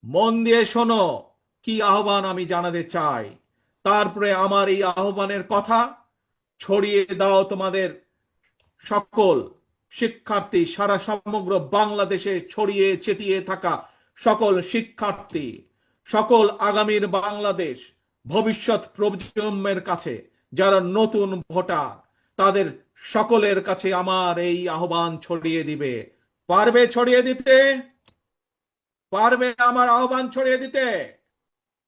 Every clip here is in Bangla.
মন দিয়ে শোনো, কি আহ্বান আমি জানাতে চাই। তারপরে আমার এই আহ্বানের কথা ছড়িয়ে দাও তোমাদের সকল শিক্ষার্থী, সারা সমগ্র বাংলাদেশে ছড়িয়ে ছিটিয়ে থাকা সকল শিক্ষার্থী, সকল আগামীর বাংলাদেশ ভবিষ্যৎ প্রজন্মের কাছে, যারা নতুন ভোটার, তাদের সকলের কাছে আমার এই আহ্বান ছড়িয়ে দিবে। পারবে ছড়িয়ে দিতে? পারবে আমার আহ্বান ছড়িয়ে দিতে?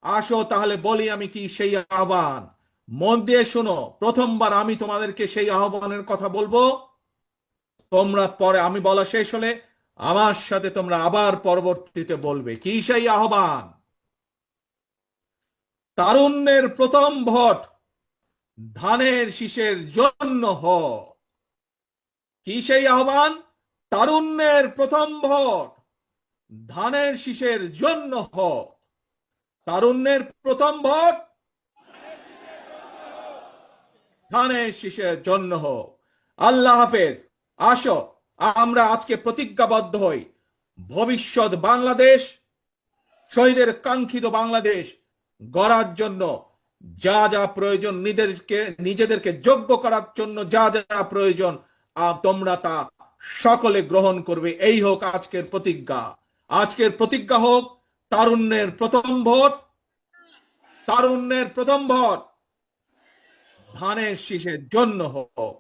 আসো তাহলে বলি আমি কি সেই আহ্বান। মন দিয়ে শোনো, প্রথমবার আমি তোমাদেরকে সেই আহ্বানের কথা বলবো। তোমরা পরে আমি বলা শেষ হলে আমার সাথে তোমরা আবার পরবর্তীতে বলবে কি সেই আহ্বান। তারুণ্যের প্রথম ভোট ধানের শীষের জন্য হ। কি সেই আহ্বান? তারুণ্যের প্রথম ভোট ধানের শীষের জন্য হ। তারুণ্যের প্রথম ভোট ধানের শীষের জন্য হোক। আল্লাহ হাফেজ। আসো আমরা আজকে প্রতিজ্ঞাবদ্ধ হই, ভবিষ্যৎ বাংলাদেশ, শহীদের কাঙ্ক্ষিত বাংলাদেশ গড়ার জন্য যা যা প্রয়োজন, নিজেদেরকে যোগ্য করার জন্য যা যা প্রয়োজন তোমরা তা সকলে গ্রহণ করবে। এই হোক আজকের প্রতিজ্ঞা। আজকের প্রতিজ্ঞা হোক তারুণ্যের প্রথম ভোট, তারুণ্যের প্রথম ভোট ধানের শীষের জন্য হোক।